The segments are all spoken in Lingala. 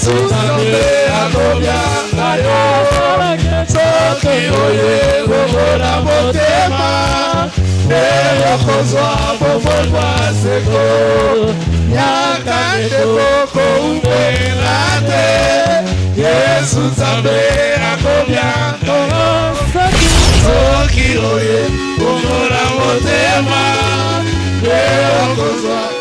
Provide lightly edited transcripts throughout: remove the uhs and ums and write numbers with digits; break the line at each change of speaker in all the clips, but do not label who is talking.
Jesus ame akobianga yo soki oye bomona motema neyokozwa bomolwa seko nyaka ndeko koumela te Yesu ame akobianga soki oye bomona motema neyokozwa.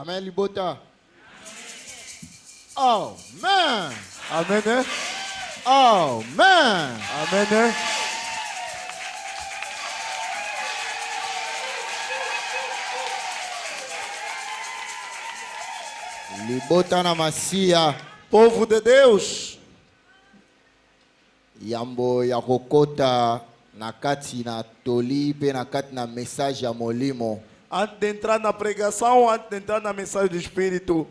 Amen, Libota. Amen.
Amen.
Amen.
Amen.
Libota na masia.
Povo de Deus.
Yambo ya kokota na kati na toli pe na kati na message ya molimo.
Antes de entrar na pregação, antes de entrar na mensagem do Espírito,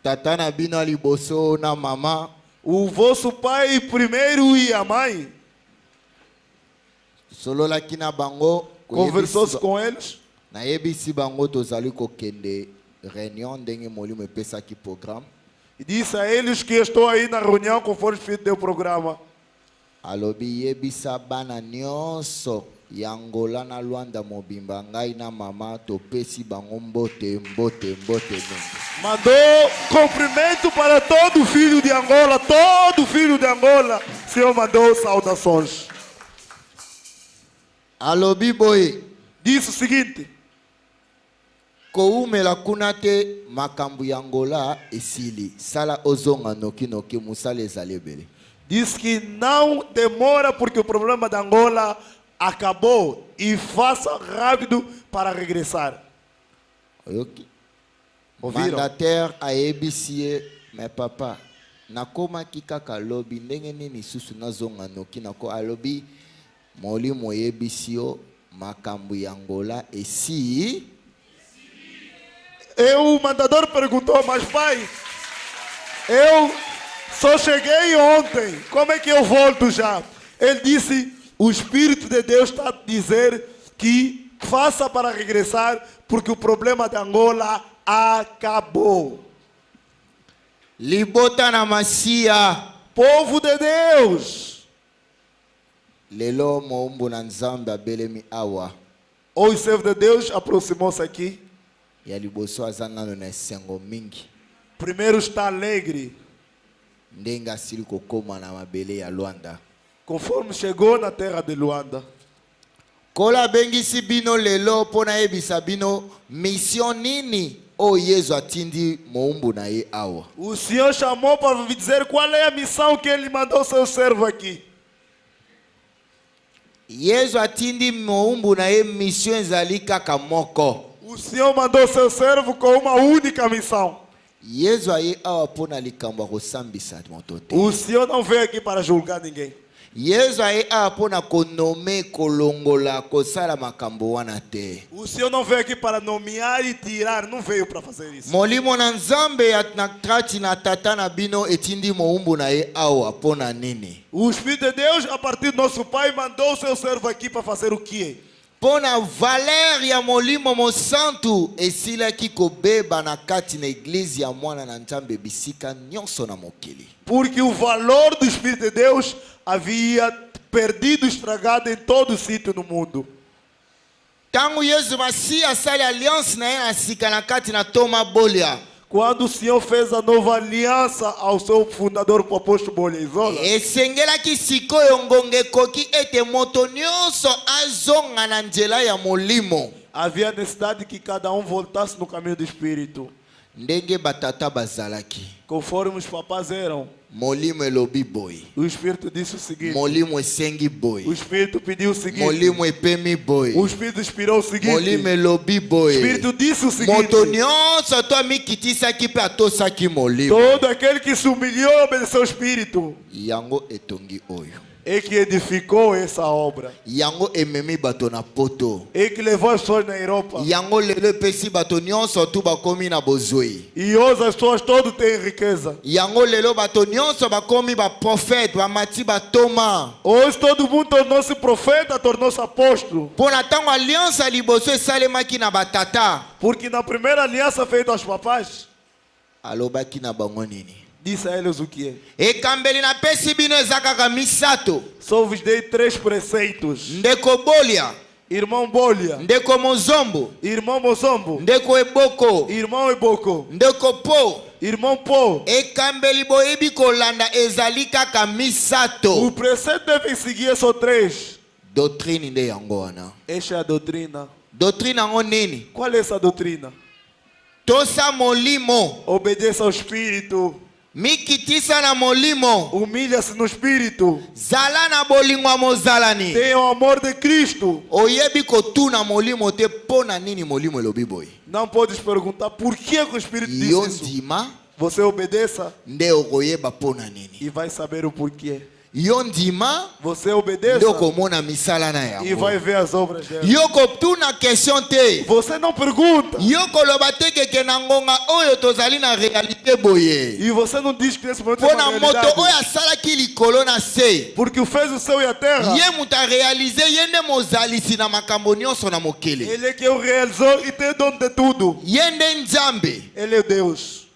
Tata na bino liboso na mama.
o vosso pai primeiro e a mãe
Solola kina bango.
conversou com eles.
Na ebisi bango tozali kokende réunion ndenge molimo epesa ki programme.
E disse a eles que estou aí na reunião conforme o Espírito deu o programa.
Alobi yebisa bana nyonso yangola na Luanda mobimba ngai na mama topesi bango mbote.
Mandou cumprimento para todo filho de Angola, todo filho de Angola. O Senhor mandou saudações.
Alobi boy.
Disse o seguinte:
Koumela kunate makambu yangola esili sala ozonga noki musale ezalebele.
Diz que não demora porque o problema da Angola acabou e faça rápido para regressar. Ouviram?
Mandataire a ebisie mais papa nakoma kikaka lobi ndenge nini susu nazonga noki nako alobi molimo yebisio makambu yangola esi.
O mandador perguntou, mas pai, eu só cheguei ontem, como é que eu volto já? Ele disse, O Espírito de Deus está a dizer que faça para regressar, porque o problema de Angola acabou.
Libota na masia.
Povo de Deus.
Lelo moumbu na nzambe abelemi awa.
Hoje o servo de Deus aproximou-se aqui.
Ya liboso azanano na sengo mingi.
Primeiro está alegre.
Ndenga asili kokoma na mabele ya Luanda.
Conforme chegou na terra de Luanda.
Kola bengisi bino lelo pona ebisa bino mission nini o Yesu atindi moumbu na ye awa.
O Senhor chamou para dizer qual é a missão que ele mandou seu servo aqui.
Yesu atindi moumbu na ye mission ezali kaka moko.
O Senhor mandou seu servo com uma única missão.
Yesu aye awa pona likambo kosambisa motote.
O Senhor não veio aqui para julgar ninguém.
Yesu aye awa pona konome kolongola kosala makambo wana te.
O Senhor não veio aqui para nomear e tirar, não veio para fazer isso.
Molimo na nzambe na kati na tata na bino etindi moumbu na ye awa pona nini.
O Espírito de Deus, a partir do nosso Pai, mandou o seu servo aqui para fazer o quê?
Pona valeur ya molimo mo santu esila ki kobeba na kati na iglesia ya mwana na nzambe bisika nyonso na mokili.
Porque o valor do Espírito de Deus havia perdido, estragado em todo sítio no mundo.
Tangu Yesu Masia sali alliance na ye na sika na kati na toma bolia.
Quando o Senhor fez a nova aliança ao seu fundador, o apóstolo Boliezola,
Esengelaki sikoyo ngonge koki ete moto nyonso azonga na nzela ya molimo.
havia necessidade que cada um voltasse no caminho do Espírito.
Ndenge batata bazalaki.
Conforme os papás eram,
Molimo elobi boy.
o Espírito disse o seguinte.
Molimo esengi boy.
O Espírito pediu o seguinte.
Molimo epemi boy.
O Espírito inspirou o seguinte.
Molimo elobi boy.
O Espírito disse o seguinte.
Moto nyonso to amikitisaki pe atosaki molimo.
Todo aquele que se humilhou obedeceu ao Espírito.
Yango etongi oyo.
E que edificou essa obra.
Yango ememi bato na poto.
E que levou as pessoas na Europa.
Yango lelo pesi bato nyonso tu bakomi na bozoi.
E hoje as pessoas todas têm riqueza.
Yango lelo bato nyonso bakomi ba prophète bamati batoma.
Hoje todo mundo tornou-se profeta, tornou-se apóstolo.
Pona tango aliança liboso esalemaki na batata.
Porque na primeira aliança feita aos papais,
Alobaki na bango nini.
disse a eles o que é.
Ekambeli na pesi bino ezakaka misato.
Só vos dei 3 preceitos.
Ndeko bolia.
Irmão Bolia,
Ndeko mozombo.
irmão Mozombo,
Ndeko eboko.
irmão Eboko,
Ndeko po.
irmão Po.
Ekambeli boyebi kolanda ezali kaka
O
misato.
preceito devem seguir só 3.
Doctrine nde yango wana.
Esta é a doutrina.
Doctrine yango nini?
Qual é essa doutrina?
Tosa molimo.
Obedeça ao Espírito.
Mikitisa na molimo.
Humilha-se no Espírito.
Zala na bolingwa mozalani.
Tenha o amor de Cristo.
Oyebi kotuna molimo te pona nini molimo elobi boy.
Não podes perguntar por que o Espírito diz
Yo
isso.
ndima
Você obedeça
nde okoyeba pona nini.
e vai saber o porquê.
Yo ndima
Você obedeça
nde okomona misala na
e
yango.
vai ver as obras dela.
Yo koptuna question te.
Você não pergunta.
Yo koloba te keke na ngonga oyo tozali na réalité boye.
E você não diz que nesse momento é
Pona
uma
moto
realidade.
oyo asalaki likolo na se.
Porque o fez o céu e a terra.
Ye mutu arealize ye nde mozalisi na makambo nyonso na mokili.
Ele é que o realizou e tem dono de tudo.
Ye nde nzambe.
Ele é Deus.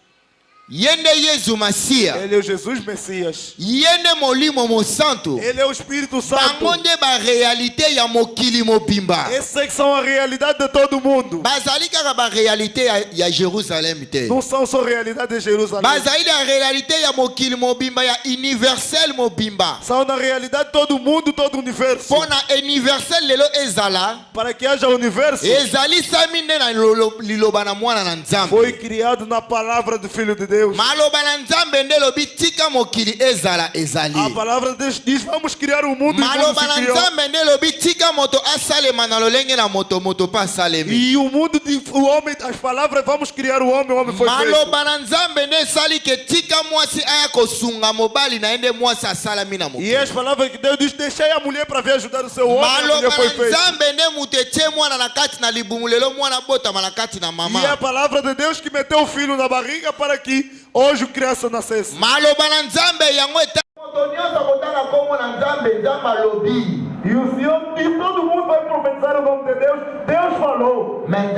Ye nde Yesu Masia.
Ele é o Jesus Messias.
Ye nde molimo mosantu.
Ele é o Espírito Santo.
Bango nde baréalité ya mokili mobimba.
Esses é que são a realidade de todo mundo.
Bazali kaka baréalité ya Jérusalem te.
Não são só a realidade de Jerusalém.
Bazali na réalité ya mokili mobimba ya universel mobimba.
São na realidade todo mundo, todo o universo.
Pona universel lelo ezala.
Para que haja universo,
Ezali sami nde na liloba na mwana na nzambe.
foi criado na palavra do Filho de Deus.
Maloba na nzambe nde lobi tika mokili ezala ezali.
A palavra de Deus diz: vamos criar um mundo e o mundo
Maloba na
se criou.
nzambe nde lobi tika moto asalema na lolenge na moto pa asalemi.
E o mundo, o homem, as palavras, vamos criar o homem foi feito.
Maloba na nzambe nde sali ke tika mwasi aya kosunga mobali na ende mwasi asalami na
E
mokili.
as palavras que Deus diz: deixei a mulher para vir ajudar o seu homem. A mulher
Maloba
foi
na
feita.
nzambe nde mutu etie mwana na kati na libumu lelo mwana botama na kati na
E é a
mama.
palavra de Deus que meteu o filho na barriga para que hoje o criança nascesse.
Maloba na nzambe yango eta moto nyonso kotala kombo na nzambe nzambe alobi
E o Senhor disse, todo mundo vai profetizar o nome de Deus. Deus falou.
Mas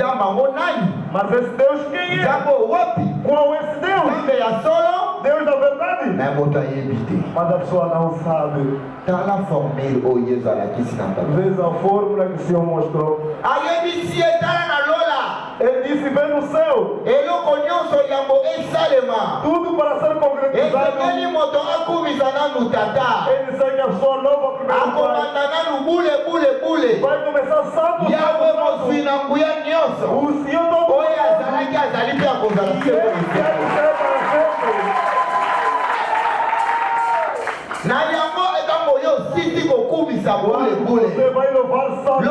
Mas esse Deus quem é? Qual é esse Deus? Deus da verdade. Mas a pessoa não sabe. Vês a fórmula que o Senhor mostrou. Ele disse, vem no céu. Tudo para ser concretizado. Ele sabe que a pessoa nova primeiro vai começar santo. O Senhor todo mundo. Você vai louvar santo.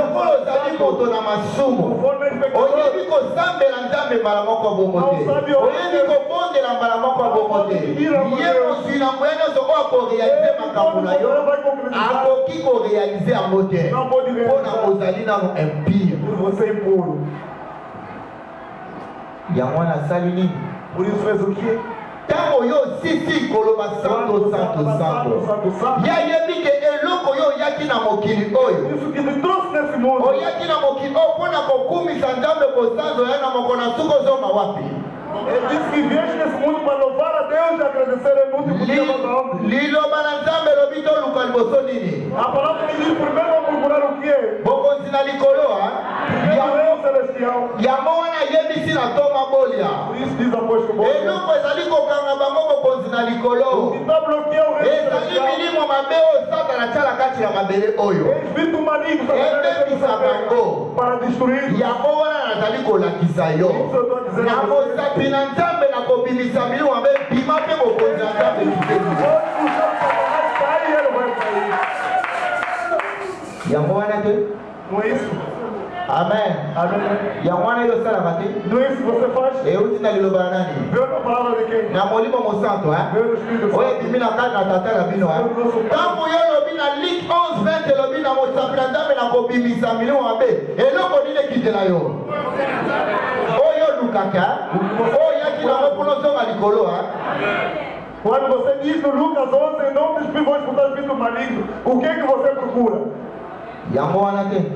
Você é impuro. Por isso fez o quê?
Tango yo sisi koloba santo santo santo. Ya yebi ke eloko yo yaki na mokili oyo.
Isso que me trouxe nesse mundo.
O yaki na mokili oyo pona kokumisa nzambe kosanzo ya na mokona suko zoma wapi.
Ele disse que vieste nesse mundo para louvar a Deus e agradecer a muito.
Liloba na nzambe lobito luka liboso nini.
A palavra que diz primeiro vamos procurar o quê?
Boko zina likolo
celestial.
Yango wana yebisi na toma bolia.
Por isso diz apóstolo.
Eloko ezali kokanga bango bokonzi na likolo.
O que está bloqueando o reino celestial.
Ezali milimo mabe oyo Satana tiala kati na mabele oyo.
É espírito maligno para destruir.
Yango wana nazali kolakisa yo. Na mosapi na nzambe na kobimisa milimo mabe bima mpe bokonzi na nzambe kikeli. Yango wana te?
Não é isso?
Amen.
Amém.
Yango yo sala mate?
Não é isso que você faz?
Eu uti na liloba nani?
Veio na palavra de quem?
Na molimo mosanto,
Veio no Espírito Santo.
Oye bimi na kati na tata la bino, Tango yo lobi na Luc 11:20 lobi na mosapi na nzambe na kobimisa milimo mabe. Eloko nini kitela yo? Oyo lukaka. Oyo yaki na mopuno zonga likolo,
Quando você diz no Lucas 11, em nome do Espírito, vou escutar o Espírito maligno, o que é que você procura?
Yango wana te?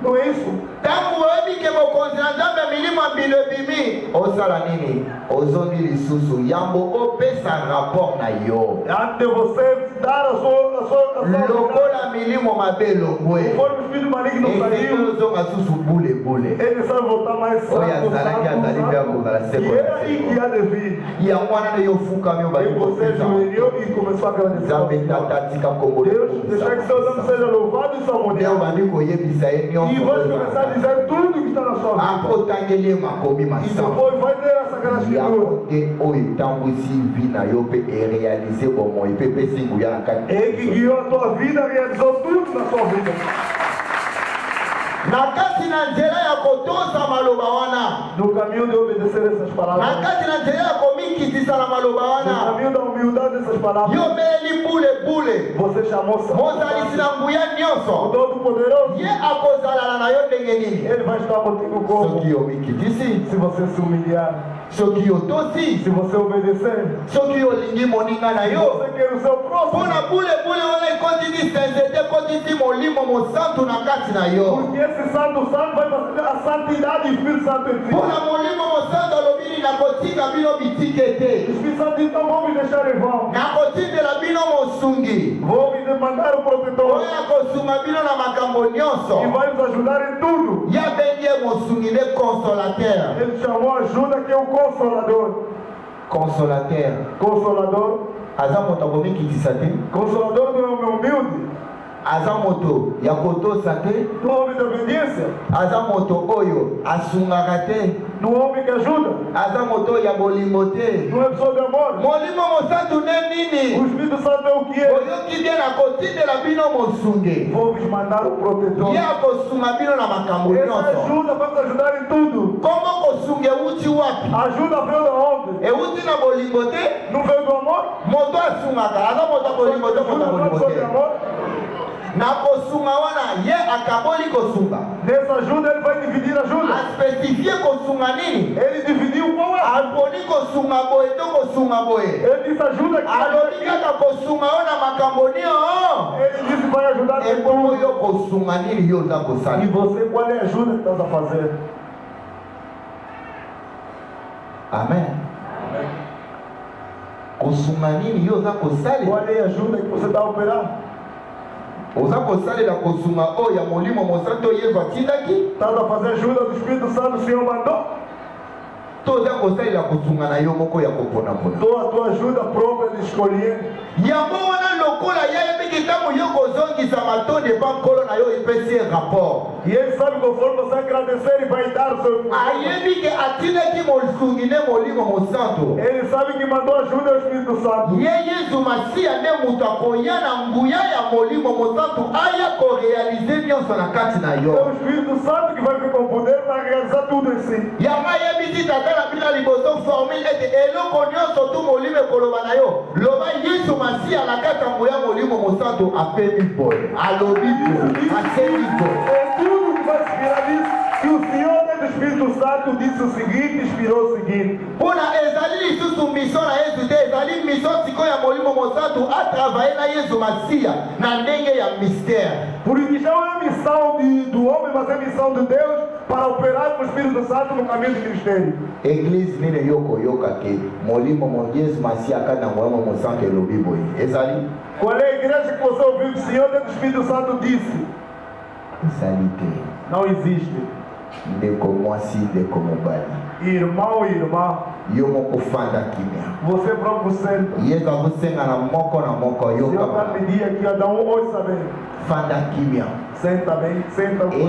Não é isso?
Tangu webi ke bokonzi na nzambe milimo mbilo ebimi osala nini? Ozongi lisusu yambo opesa rapport na yo.
Antes de você dar a sua
lokola milimo mabe lobwe.
Conforme o Espírito maligno saiu,
ozonga susu bule bule.
Ele sabe voltar mais santo. E era aí que ia devir.
Yango wana yo fuka meu
E você ajoelhou e começou a agradecer. Deus, deixar que seu nome seja louvado e salmodiado. E vai começar a dizer tudo que está na sua vida. E depois vai ter essa gratidão. É que guiou a tua vida, realizou tudo na sua vida.
Nakati na nzela ya kotosa maloba wana.
No caminho de obedecer essas palavras.
Nakati na nzela ya komikitisa na maloba wana.
No caminho da humildade dessas palavras.
Yo meli bule bule.
Você chamou
Mozali sinambuya nyoso.
o todo poderoso.
Ye akozala na yo ndenge nini.
Ele vai estar contigo como?
Soki yo mikitisi.
Se você se humilhar.
Soki yo tosi.
Se você obedecer.
Soki yo lingi moninga na yo.
Você quer o seu próximo.
Pona bule bule wana ikotisi senzete kotisi molimo mosantu na kati na yo.
Porque esse santo vai fazer a santidade do Espírito Santo em ti.
Pona molimo mosantu alobini na kotika bino bitikete.
O Espírito Santo diz, não vou me deixar em vão.
Na kotindela bino mosungi.
Vou me demandar o protetor.
Oya kosunga bino na makambo nyonso.
E vai nos ajudar em tudo.
Ya benye mosungi ne consolateur.
Ele chamou ajuda que é o Consolador.
Consolateur.
Consolador.
Azamoto komikitisa te.
Consolador do homem humilde.
Azamoto ya kotosa te.
Do homem de obediência.
Azamoto oyo asungaka te.
Do homem que ajuda.
Azamoto ya bolingo te.
Não é pessoa de amor.
Molimo mosantu ne nini?
O Espírito Santo é o que é.
Oyoki bien na kotindela bino mosunge.
Vou vos mandar o protetor.
Ya kosunga bino na makambo
Essa
nyonso.
ajuda vai nos ajudar em tudo.
Komo kosunge uti wapi?
Ajuda veio da onde?
Euti na bolingo te?
Não veio do amor?
Moto asungaka. Azamoto bolingo te, moto bolingo
Ajuda de
te.
amor.
Na kosunga wana ye akaboli kosunga.
Nessa ajuda ele vai dividir a ajuda.
Aspecifie kosunga nini?
Ele dividiu qual é?
Alponi kosunga boye to kosunga boye.
Ele disse ajuda que
Alobi kaka kosunga ona makambo nio.
ele disse vai ajudar
em tudo.
E você, qual é a ajuda que estás a fazer?
Amém. Qual
é a ajuda que você está a operar?
Estás
a fazer ajuda do Espírito Santo, o Senhor mandou? Toda a tua ajuda própria de escolher. E ele sabe conforme você agradecer e vai dar o seu. Ele sabe que mandou ajuda ao Espírito Santo. É o Espírito Santo que vai vir com poder para realizar tudo em si. É tudo que vai inspirar isso. Que o Senhor dentro do Espírito Santo disse o seguinte, inspirou o seguinte. Porque já é a missão do homem, mas é a missão de Deus para operar com o Espírito Santo no caminho do ministério.
Église mine yoko ke molimo mondies masia kana mwamo mosanke lobibo. Ezali.
Qual é a igreja que você ouviu que o Senhor dentro do Espírito Santo disse?
Ezali.
Não existe. Irmão e irmã, você próprio senta. Se eu pedir aqui, cada um hoje saber. Senta bem, senta bem.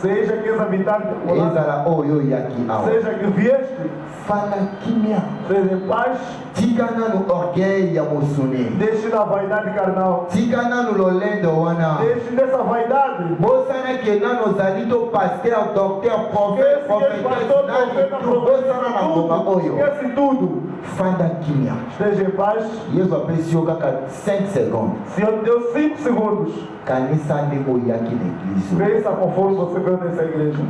Seja que és habitante, seja que vieste, seja em paz. Deixe na vaidade carnal. Deixe nessa vaidade. Esquece tudo. Esteja em paz. Senhor deu 5 segundos. Pensa conforme você veio nessa igreja.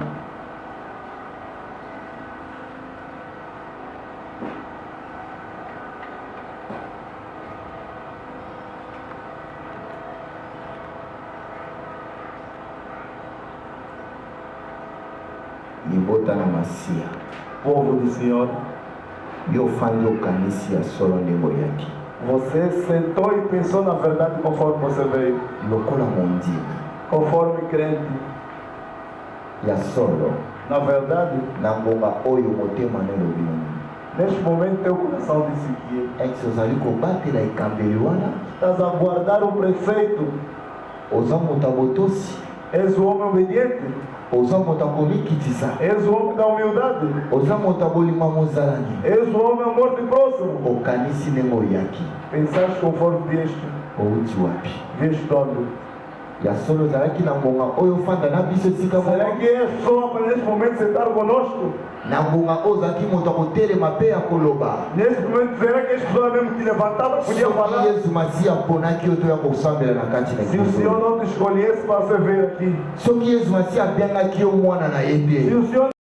Povo do Senhor, você sentou e pensou na verdade conforme você veio. Conforme crente. Na verdade, neste momento teu coração disse que estás a guardar o preceito. És o homem obediente. És o homem da humildade. És o homem amor de próximo. Pensaste conforme vieste. Vieste onde? Será que é só para neste momento sentar conosco? Neste momento, será que as pessoas mesmo te levantavam podia falar? Se o Senhor não te escolhesse para você vir aqui. Se o Senhor